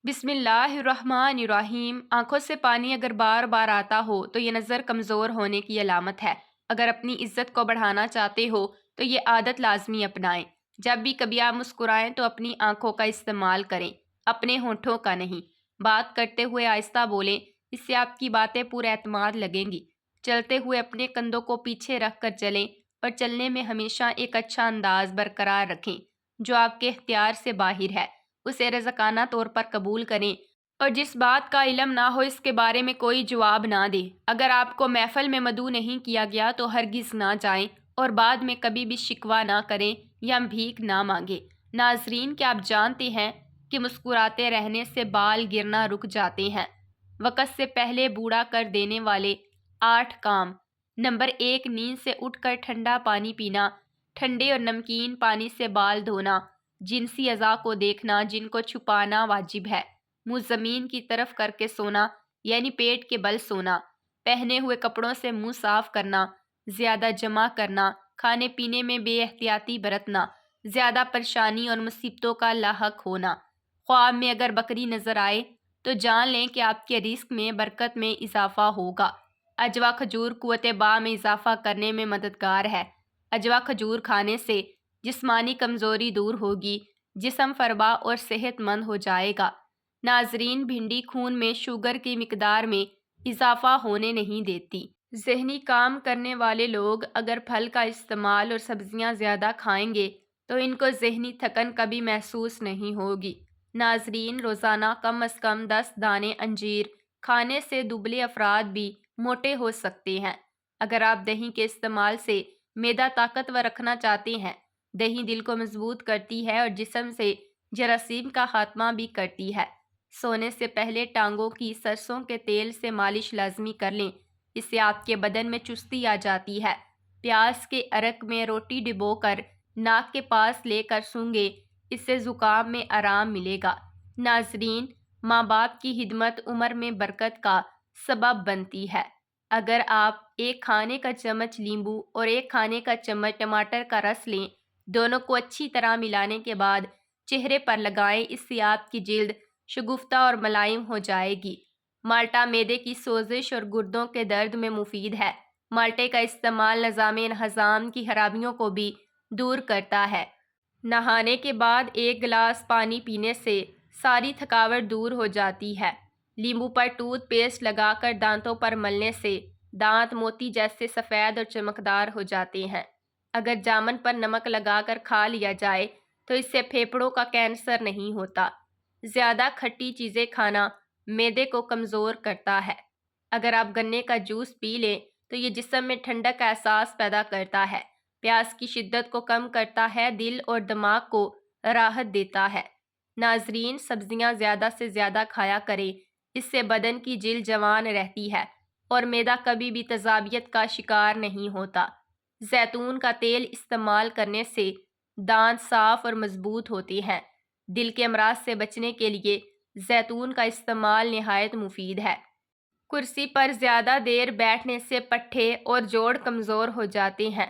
بسم اللہ الرحمن الرحیم۔ آنکھوں سے پانی اگر بار بار آتا ہو تو یہ نظر کمزور ہونے کی علامت ہے۔ اگر اپنی عزت کو بڑھانا چاہتے ہو تو یہ عادت لازمی اپنائیں۔ جب بھی کبھی آپ مسکرائیں تو اپنی آنکھوں کا استعمال کریں، اپنے ہونٹوں کا نہیں۔ بات کرتے ہوئے آہستہ بولیں، اس سے آپ کی باتیں پر اعتماد لگیں گی۔ چلتے ہوئے اپنے کندھوں کو پیچھے رکھ کر چلیں اور چلنے میں ہمیشہ ایک اچھا انداز برقرار رکھیں۔ جو آپ کے اختیار سے باہر ہے اسے رضاکارانہ طور پر قبول کریں اور جس بات کا علم نہ ہو اس کے بارے میں کوئی جواب نہ دیں۔ اگر آپ کو محفل میں مدعو نہیں کیا گیا تو ہرگز نہ جائیں اور بعد میں کبھی بھی شکوہ نہ کریں یا بھیک نہ مانگیں۔ ناظرین، کیا آپ جانتے ہیں کہ مسکراتے رہنے سے بال گرنا رک جاتے ہیں؟ وقت سے پہلے بوڑھا کر دینے والے 8 کام۔ نمبر 1، نیند سے اٹھ کر ٹھنڈا پانی پینا۔ ٹھنڈے اور نمکین پانی سے بال دھونا۔ جنسی اعضاء کو دیکھنا جن کو چھپانا واجب ہے۔ منہ زمین کی طرف کر کے سونا یعنی پیٹ کے بل سونا۔ پہنے ہوئے کپڑوں سے منہ صاف کرنا۔ زیادہ جمع کرنا۔ کھانے پینے میں بے احتیاطی برتنا۔ زیادہ پریشانی اور مصیبتوں کا لاحق ہونا۔ خواب میں اگر بکری نظر آئے تو جان لیں کہ آپ کے رزق میں برکت میں اضافہ ہوگا۔ اجوا کھجور قوت باء میں اضافہ کرنے میں مددگار ہے۔ اجوا کھجور کھانے سے جسمانی کمزوری دور ہوگی، جسم فربا اور صحت مند ہو جائے گا۔ ناظرین، بھنڈی خون میں شوگر کی مقدار میں اضافہ ہونے نہیں دیتی۔ ذہنی کام کرنے والے لوگ اگر پھل کا استعمال اور سبزیاں زیادہ کھائیں گے تو ان کو ذہنی تھکن کبھی محسوس نہیں ہوگی۔ ناظرین، روزانہ کم از کم 10 دانے انجیر کھانے سے دبلے افراد بھی موٹے ہو سکتے ہیں۔ اگر آپ دہی کے استعمال سے معدہ طاقتور رکھنا چاہتے ہیں، دہی دل کو مضبوط کرتی ہے اور جسم سے جراثیم کا خاتمہ بھی کرتی ہے۔ سونے سے پہلے ٹانگوں کی سرسوں کے تیل سے مالش لازمی کر لیں، اس سے آپ کے بدن میں چستی آ جاتی ہے۔ پیاز کے عرق میں روٹی ڈبو کر ناک کے پاس لے کر سونگھیں، اس سے زکام میں آرام ملے گا۔ ناظرین، ماں باپ کی خدمت عمر میں برکت کا سبب بنتی ہے۔ اگر آپ ایک کھانے کا چمچ لیمبو اور ایک کھانے کا چمچ ٹماٹر کا رس لیں، دونوں کو اچھی طرح ملانے کے بعد چہرے پر لگائیں، اس سے آپ کی جلد شگفتہ اور ملائم ہو جائے گی۔ مالٹا معدے کی سوزش اور گردوں کے درد میں مفید ہے۔ مالٹے کا استعمال نظام ہضم کی خرابیوں کو بھی دور کرتا ہے۔ نہانے کے بعد 1 گلاس پانی پینے سے ساری تھکاوٹ دور ہو جاتی ہے۔ لیمبو پر ٹوتھ پیسٹ لگا کر دانتوں پر ملنے سے دانت موتی جیسے سفید اور چمکدار ہو جاتے ہیں۔ اگر جامن پر نمک لگا کر کھا لیا جائے تو اس سے پھیپھڑوں کا کینسر نہیں ہوتا۔ زیادہ کھٹی چیزیں کھانا معدے کو کمزور کرتا ہے۔ اگر آپ گنے کا جوس پی لیں تو یہ جسم میں ٹھنڈک کا احساس پیدا کرتا ہے، پیاس کی شدت کو کم کرتا ہے، دل اور دماغ کو راحت دیتا ہے۔ ناظرین، سبزیاں زیادہ سے زیادہ کھایا کریں، اس سے بدن کی جلد جوان رہتی ہے اور معدہ کبھی بھی تذابیت کا شکار نہیں ہوتا۔ زیتون کا تیل استعمال کرنے سے دانت صاف اور مضبوط ہوتے ہیں۔ دل کے امراض سے بچنے کے لیے زیتون کا استعمال نہایت مفید ہے۔ کرسی پر زیادہ دیر بیٹھنے سے پٹھے اور جوڑ کمزور ہو جاتے ہیں۔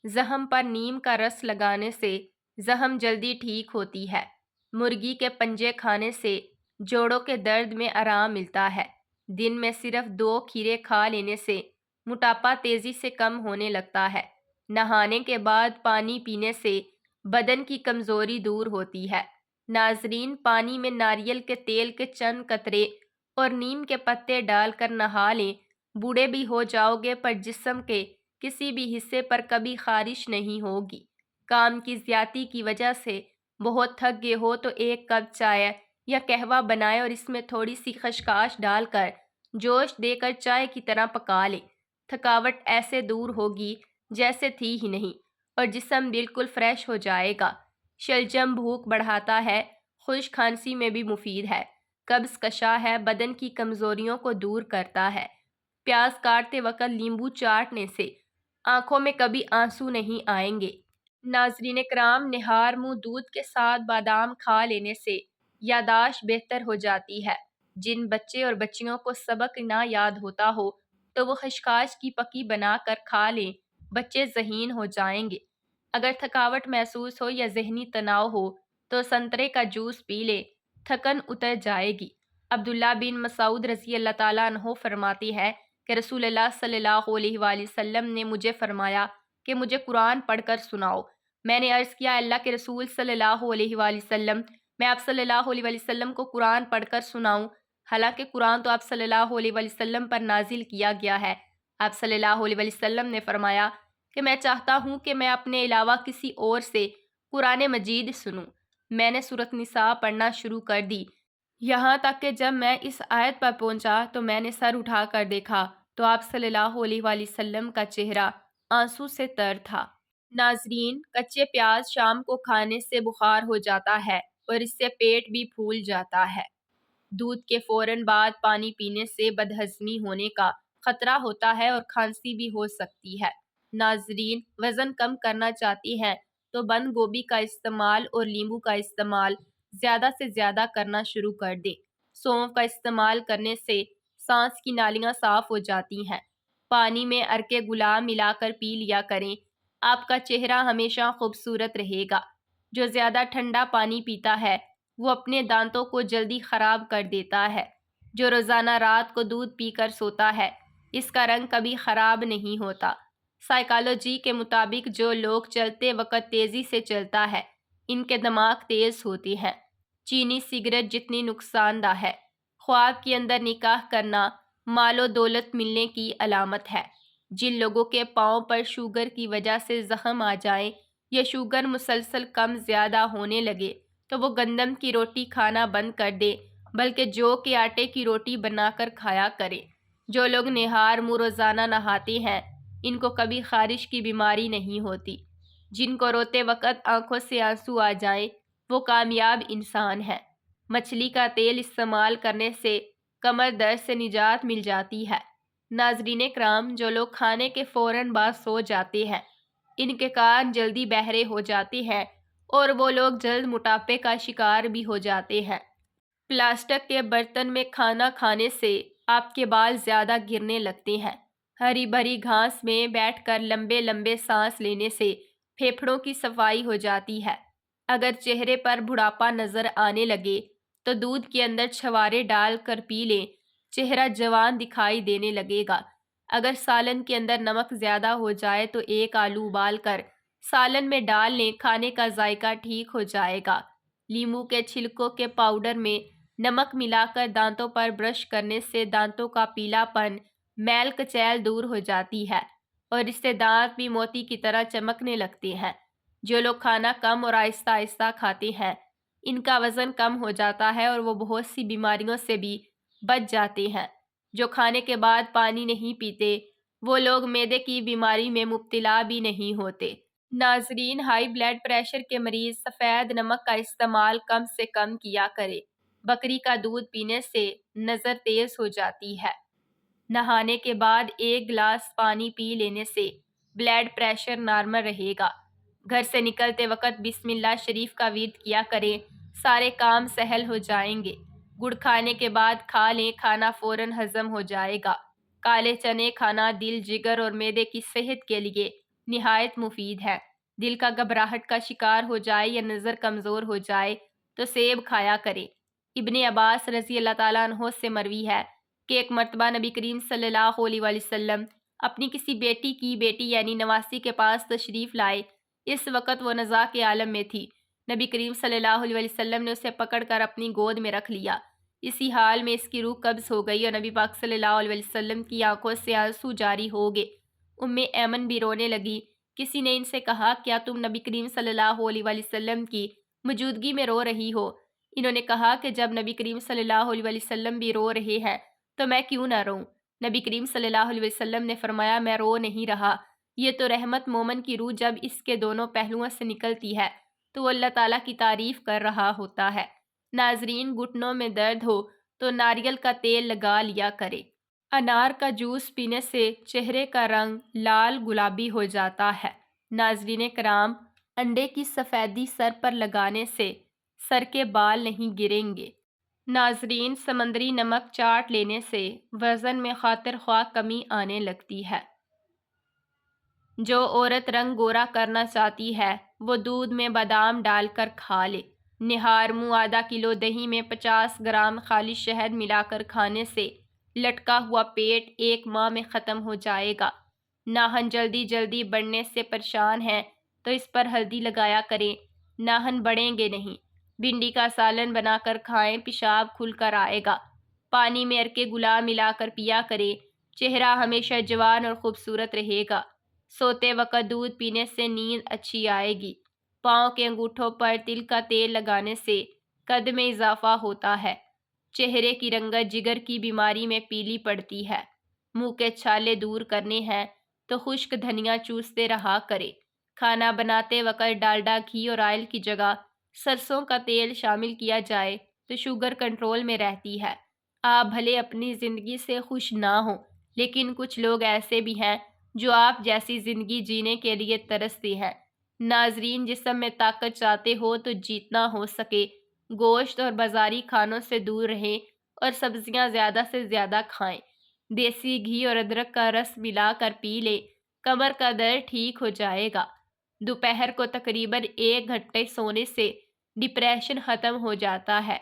زخم پر نیم کا رس لگانے سے زخم جلدی ٹھیک ہوتی ہے۔ مرغی کے پنجے کھانے سے جوڑوں کے درد میں آرام ملتا ہے۔ دن میں صرف 2 کھیرے کھا لینے سے موٹاپا تیزی سے کم ہونے لگتا ہے۔ نہانے کے بعد پانی پینے سے بدن کی کمزوری دور ہوتی ہے۔ ناظرین، پانی میں ناریل کے تیل کے چند قطرے اور نیم کے پتے ڈال کر نہا لیں۔ بوڑھے بھی ہو جاؤ گے پر جسم کے کسی بھی حصے پر کبھی خارش نہیں ہوگی۔ کام کی زیادتی کی وجہ سے بہت تھک گئے ہو تو 1 کپ چائے یا قہوہ بنائیں اور اس میں تھوڑی سی خشخاش ڈال کر جوش دے کر چائے کی طرح پکا لیں۔ تھکاوٹ ایسے دور ہوگی جیسے تھی ہی نہیں اور جسم بالکل فریش ہو جائے گا۔ شلجم بھوک بڑھاتا ہے، خشک کھانسی میں بھی مفید ہے، قبض کشا ہے، بدن کی کمزوریوں کو دور کرتا ہے۔ پیاز کاٹتے وقت لیمبو چاٹنے سے آنکھوں میں کبھی آنسو نہیں آئیں گے۔ ناظرین کرام، نہار منہ دودھ کے ساتھ بادام کھا لینے سے یادداشت بہتر ہو جاتی ہے۔ جن بچے اور بچیوں کو سبق نہ یاد ہوتا ہو تو وہ خشخاش کی پکی بنا کر کھا لیں، بچے ذہین ہو جائیں گے۔ اگر تھکاوٹ محسوس ہو یا ذہنی تناؤ ہو تو سنترے کا جوس پی لیں، تھکن اتر جائے گی۔ عبداللہ بن مسعود رضی اللہ تعالیٰ عنہ فرماتی ہے کہ رسول اللہ صلی اللہ علیہ وآلہ وسلم نے مجھے فرمایا کہ مجھے قرآن پڑھ کر سناؤ۔ میں نے عرض کیا، اللہ کے رسول صلی اللہ علیہ وآلہ وسلم، میں آپ صلی اللہ علیہ وآلہ وسلم کو قرآن پڑھ کر سناؤں؟ حالانکہ قرآن تو آپ صلی اللہ علیہ وآلہ وسلم پر نازل کیا گیا ہے۔ آپ صلی اللہ علیہ وآلہ وسلم نے فرمایا کہ میں چاہتا ہوں کہ میں اپنے علاوہ کسی اور سے قرآن مجید سنوں۔ میں نے سورۃ نساء پڑھنا شروع کر دی، یہاں تک کہ جب میں اس آیت پر پہنچا تو میں نے سر اٹھا کر دیکھا تو آپ صلی اللہ علیہ وآلہ وسلم کا چہرہ آنسو سے تر تھا۔ ناظرین، کچے پیاز شام کو کھانے سے بخار ہو جاتا ہے اور اس سے پیٹ بھی پھول جاتا ہے۔ دودھ کے فوراً بعد پانی پینے سے بدہضمی ہونے کا خطرہ ہوتا ہے اور کھانسی بھی ہو سکتی ہے۔ ناظرین، وزن کم کرنا چاہتی ہیں تو بند گوبھی کا استعمال اور لیمبو کا استعمال زیادہ سے زیادہ کرنا شروع کر دیں۔ سونف کا استعمال کرنے سے سانس کی نالیاں صاف ہو جاتی ہیں۔ پانی میں عرق گلاب ملا کر پی لیا کریں، آپ کا چہرہ ہمیشہ خوبصورت رہے گا۔ جو زیادہ ٹھنڈا پانی پیتا ہے وہ اپنے دانتوں کو جلدی خراب کر دیتا ہے۔ جو روزانہ رات کو دودھ پی کر سوتا ہے اس کا رنگ کبھی خراب نہیں ہوتا۔ سائیکالوجی کے مطابق جو لوگ چلتے وقت تیزی سے چلتا ہے ان کے دماغ تیز ہوتے ہیں۔ چینی سگریٹ جتنی نقصان دہ ہے۔ خواب کے اندر نکاح کرنا مال و دولت ملنے کی علامت ہے۔ جن لوگوں کے پاؤں پر شوگر کی وجہ سے زخم آ جائیں یا شوگر مسلسل کم زیادہ ہونے لگے تو وہ گندم کی روٹی کھانا بند کر دیں، بلکہ جو کے آٹے کی روٹی بنا کر کھایا کریں۔ جو لوگ نہار منہ روزانہ نہاتے ہیں ان کو کبھی خارش کی بیماری نہیں ہوتی۔ جن کو روتے وقت آنکھوں سے آنسو آ جائیں وہ کامیاب انسان ہے۔ مچھلی کا تیل استعمال کرنے سے کمر درد سے نجات مل جاتی ہے۔ ناظرین کرام، جو لوگ کھانے کے فوراً بعد سو جاتے ہیں ان کے کان جلدی بہرے ہو جاتے ہیں اور وہ لوگ جلد موٹاپے کا شکار بھی ہو جاتے ہیں۔ پلاسٹک کے برتن میں کھانا کھانے سے آپ کے بال زیادہ گرنے لگتے ہیں۔ ہری بھری گھاس میں بیٹھ کر لمبے لمبے سانس لینے سے پھیپھڑوں کی صفائی ہو جاتی ہے۔ اگر چہرے پر بڑھاپا نظر آنے لگے تو دودھ کے اندر چھوارے ڈال کر پی لیں، چہرہ جوان دکھائی دینے لگے گا۔ اگر سالن کے اندر نمک زیادہ ہو جائے تو ایک آلو ابال کر سالن میں ڈال لیں، کھانے کا ذائقہ ٹھیک ہو جائے گا۔ لیموں کے چھلکوں کے پاؤڈر میں نمک ملا کر دانتوں پر برش کرنے سے دانتوں کا پیلا پن، میل کچیل دور ہو جاتی ہے اور اس سے دانت بھی موتی کی طرح چمکنے لگتے ہیں۔ جو لوگ کھانا کم اور آہستہ آہستہ کھاتے ہیں ان کا وزن کم ہو جاتا ہے اور وہ بہت سی بیماریوں سے بھی بچ جاتے ہیں۔ جو کھانے کے بعد پانی نہیں پیتے وہ لوگ معدے کی بیماری میں مبتلا بھی نہیں ہوتے۔ ناظرین، ہائی بلڈ پریشر کے مریض سفید نمک کا استعمال کم سے کم کیا کرے۔ بکری کا دودھ پینے سے نظر تیز ہو جاتی ہے۔ نہانے کے بعد 1 گلاس پانی پی لینے سے بلڈ پریشر نارمل رہے گا۔ گھر سے نکلتے وقت بسم اللہ شریف کا ورد کیا کریں، سارے کام سہل ہو جائیں گے۔ گڑ کھانے کے بعد کھا لیں، کھانا فوراً ہضم ہو جائے گا۔ کالے چنے کھانا دل، جگر اور معدے کی صحت کے لیے نہایت مفید ہے۔ دل کا گھبراہٹ کا شکار ہو جائے یا نظر کمزور ہو جائے تو سیب کھایا کرے۔ ابن عباس رضی اللہ تعالیٰ عنہ سے مروی ہے کہ ایک مرتبہ نبی کریم صلی اللہ علیہ وآلہ وسلم اپنی کسی بیٹی کی بیٹی یعنی نواسی کے پاس تشریف لائے۔ اس وقت وہ نزاع کے عالم میں تھی۔ نبی کریم صلی اللہ علیہ وآلہ وسلم نے اسے پکڑ کر اپنی گود میں رکھ لیا۔ اسی حال میں اس کی روح قبض ہو گئی اور نبی پاک صلی اللہ علیہ وآلہ وسلم کی آنکھوں سے آنسو جاری ہو گئے۔ ایمن بھی رونے لگی۔ کسی نے ان سے کہا، کیا تم نبی کریم صلی اللہ علیہ وآلہ وسلم کی موجودگی میں رو رہی ہو؟ انہوں نے کہا کہ جب نبی کریم صلی اللہ علیہ وآلہ وسلم بھی رو رہے ہیں تو میں کیوں نہ روں؟ نبی کریم صلی اللہ علیہ وسلم نے فرمایا، میں رو نہیں رہا، یہ تو رحمت مومن کی روح جب اس کے دونوں پہلوؤں سے نکلتی ہے تو وہ اللہ تعالیٰ کی تعریف کر رہا ہوتا ہے۔ ناظرین، گھٹنوں میں درد ہو تو ناریل کا تیل لگا لیا کرے۔ انار کا جوس پینے سے چہرے کا رنگ لال گلابی ہو جاتا ہے۔ ناظرین کرام، انڈے کی سفیدی سر پر لگانے سے سر کے بال نہیں گریں گے۔ ناظرین، سمندری نمک چاٹ لینے سے وزن میں خاطر خواہ کمی آنے لگتی ہے۔ جو عورت رنگ گورا کرنا چاہتی ہے وہ دودھ میں بادام ڈال کر کھا لے۔ نہار منہ آدھا کلو دہی میں 50 گرام خالص شہد ملا کر کھانے سے لٹکا ہوا پیٹ 1 ماہ میں ختم ہو جائے گا۔ ناہن جلدی جلدی بڑھنے سے پریشان ہیں تو اس پر ہلدی لگایا کریں، ناہن بڑھیں گے نہیں۔ بھنڈی کا سالن بنا کر کھائیں، پیشاب کھل کر آئے گا۔ پانی میں ارکے گلاب ملا کر پیا کریں، چہرہ ہمیشہ جوان اور خوبصورت رہے گا۔ سوتے وقت دودھ پینے سے نیند اچھی آئے گی۔ پاؤں کے انگوٹھوں پر تل کا تیل لگانے سے قد میں اضافہ ہوتا ہے۔ چہرے کی رنگت جگر کی بیماری میں پیلی پڑتی ہے۔ منہ کے چھالے دور کرنے ہیں تو خشک دھنیا چوستے رہا کرے۔ کھانا بناتے وقت ڈالڈا، گھی اور آئل کی جگہ سرسوں کا تیل شامل کیا جائے تو شوگر کنٹرول میں رہتی ہے۔ آپ بھلے اپنی زندگی سے خوش نہ ہوں، لیکن کچھ لوگ ایسے بھی ہیں جو آپ جیسی زندگی جینے کے لیے ترستے ہیں۔ ناظرین، جسم میں طاقت چاہتے ہو تو جتنا ہو سکے گوشت اور بازاری کھانوں سے دور رہیں اور سبزیاں زیادہ سے زیادہ کھائیں۔ دیسی گھی اور ادرک کا رس ملا کر پی لیں، کمر کا درد ٹھیک ہو جائے گا۔ دوپہر کو تقریباً 1 گھنٹے سونے سے ڈپریشن ختم ہو جاتا ہے۔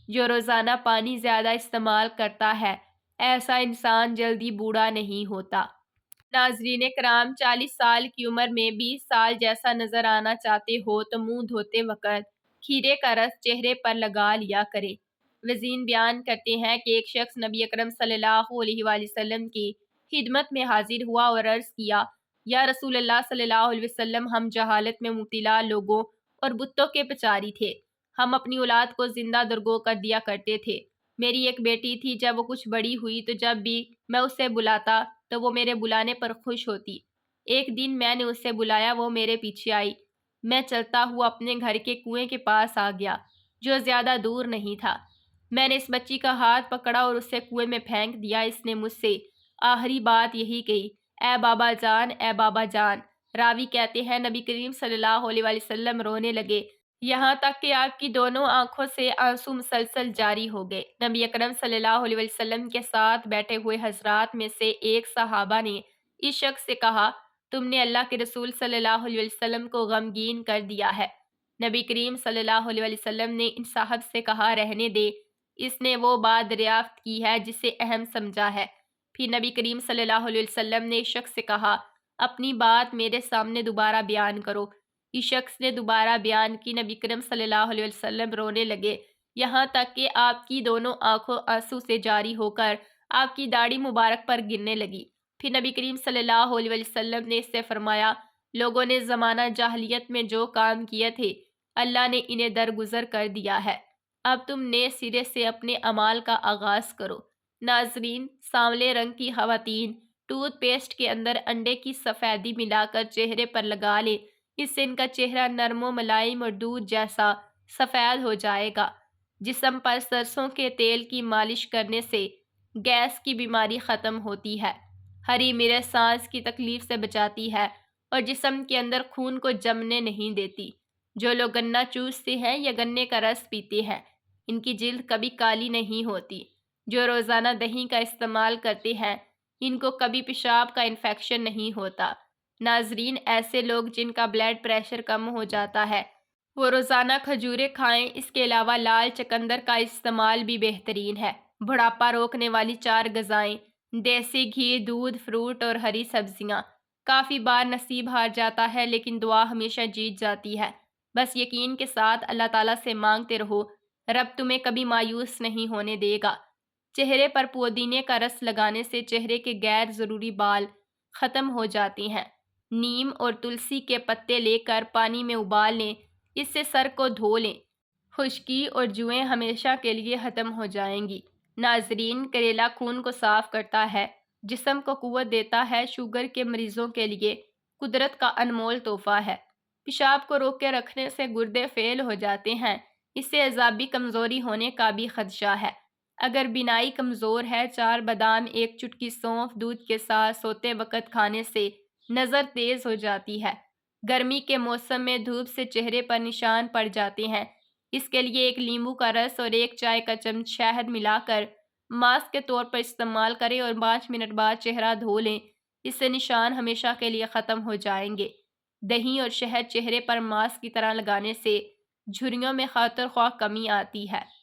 جو روزانہ پانی زیادہ استعمال کرتا ہے ایسا انسان جلدی بوڑھا نہیں ہوتا۔ ناظرین کرام، 40 سال کی عمر میں 20 سال جیسا نظر آنا چاہتے ہو تو منہ دھوتے وقت کھیرے کا رس چہرے پر لگا لیا کریں۔ وزین بیان کرتے ہیں کہ ایک شخص نبی اکرم صلی اللہ علیہ وآلہ وسلم کی خدمت میں حاضر ہوا اور عرض کیا، یا رسول اللہ صلی اللہ علیہ وسلم، ہم جہالت میں مبتلا لوگوں اور بتوں کے پجاری تھے۔ ہم اپنی اولاد کو زندہ درگو کر دیا کرتے تھے۔ میری ایک بیٹی تھی، جب وہ کچھ بڑی ہوئی تو جب بھی میں اسے بلاتا تو وہ میرے بلانے پر خوش ہوتی۔ ایک دن میں نے اسے بلایا، وہ میرے پیچھے آئی۔ میں چلتا ہوا اپنے گھر کے کنویں کے پاس آ گیا جو زیادہ دور نہیں تھا۔ میں نے اس بچی کا ہاتھ پکڑا اور اسے کنویں میں پھینک دیا۔ اس نے مجھ سے آخری بات یہی کہی، اے بابا جان، اے بابا جان۔ راوی کہتے ہیں نبی کریم صلی اللہ علیہ وآلہ وسلم رونے لگے، یہاں تک کہ آپ کی دونوں آنکھوں سے آنسو مسلسل جاری ہو گئے۔ نبی اکرم صلی اللہ علیہ وسلم کے ساتھ بیٹھے ہوئے حضرات میں سے ایک صحابہ نے اس شخص سے کہا، تم نے اللہ کے رسول صلی اللہ علیہ وسلم کو غمگین کر دیا ہے۔ نبی کریم صلی اللہ علیہ وسلم نے ان صاحب سے کہا، رہنے دے، اس نے وہ بات دریافت کی ہے جسے اہم سمجھا ہے۔ پھر نبی کریم صلی اللہ علیہ وسلم نے اس شخص سے کہا، اپنی بات میرے سامنے دوبارہ بیان کرو۔ اس شخص نے دوبارہ بیان کی۔ نبی کریم صلی اللہ علیہ وسلم رونے لگے، یہاں تک کہ آپ کی دونوں آنکھوں آنسو سے جاری ہو کر آپ کی داڑھی مبارک پر گرنے لگی۔ پھر نبی کریم صلی اللہ علیہ وسلم نے اس سے فرمایا، لوگوں نے زمانہ جاہلیت میں جو کام کیے تھے اللہ نے انہیں درگزر کر دیا ہے، اب تم نئے سرے سے اپنے اعمال کا آغاز کرو۔ ناظرین، سانولے رنگ کی خواتین ٹوتھ پیسٹ کے اندر انڈے کی سفیدی ملا کر چہرے پر لگا لیں، اس سے ان کا چہرہ نرم و ملائم اور دودھ جیسا سفید ہو جائے گا۔ جسم پر سرسوں کے تیل کی مالش کرنے سے گیس کی بیماری ختم ہوتی ہے۔ ہری مرچ سانس کی تکلیف سے بچاتی ہے اور جسم کے اندر خون کو جمنے نہیں دیتی۔ جو لوگ گنا چوستے ہیں یا گنے کا رس پیتے ہیں ان کی جلد کبھی کالی نہیں ہوتی۔ جو روزانہ دہی کا استعمال کرتے ہیں ان کو کبھی پیشاب کا انفیکشن نہیں ہوتا۔ ناظرین، ایسے لوگ جن کا بلڈ پریشر کم ہو جاتا ہے وہ روزانہ کھجوریں کھائیں۔ اس کے علاوہ لال چقندر کا استعمال بھی بہترین ہے۔ بڑھاپا روکنے والی 4 غذائیں: دیسی گھی، دودھ، فروٹ اور ہری سبزیاں۔ کافی بار نصیب ہار جاتا ہے لیکن دعا ہمیشہ جیت جاتی ہے۔ بس یقین کے ساتھ اللہ تعالیٰ سے مانگتے رہو، رب تمہیں کبھی مایوس نہیں ہونے دے گا۔ چہرے پر پودینے کا رس لگانے سے چہرے کے غیر ضروری بال ختم ہو جاتے ہیں۔ نیم اور تلسی کے پتے لے کر پانی میں ابال لیں، اس سے سر کو دھو لیں، خشکی اور جوئیں ہمیشہ کے لیے ختم ہو جائیں گی۔ ناظرین، کریلا خون کو صاف کرتا ہے، جسم کو قوت دیتا ہے، شوگر کے مریضوں کے لیے قدرت کا انمول تحفہ ہے۔ پیشاب کو روک کے رکھنے سے گردے فیل ہو جاتے ہیں، اس سے اعصابی کمزوری ہونے کا بھی خدشہ ہے۔ اگر بینائی کمزور ہے، 4 بادام، 1 چٹکی سونف دودھ کے ساتھ سوتے وقت کھانے سے نظر تیز ہو جاتی ہے۔ گرمی کے موسم میں دھوپ سے چہرے پر نشان پڑ جاتے ہیں، اس کے لیے 1 لیموں کا رس اور 1 چائے کا چمچ شہد ملا کر ماسک کے طور پر استعمال کریں اور 5 منٹ بعد چہرہ دھو لیں، اس سے نشان ہمیشہ کے لیے ختم ہو جائیں گے۔ دہی اور شہد چہرے پر ماسک کی طرح لگانے سے جھریوں میں خاطر خواہ کمی آتی ہے۔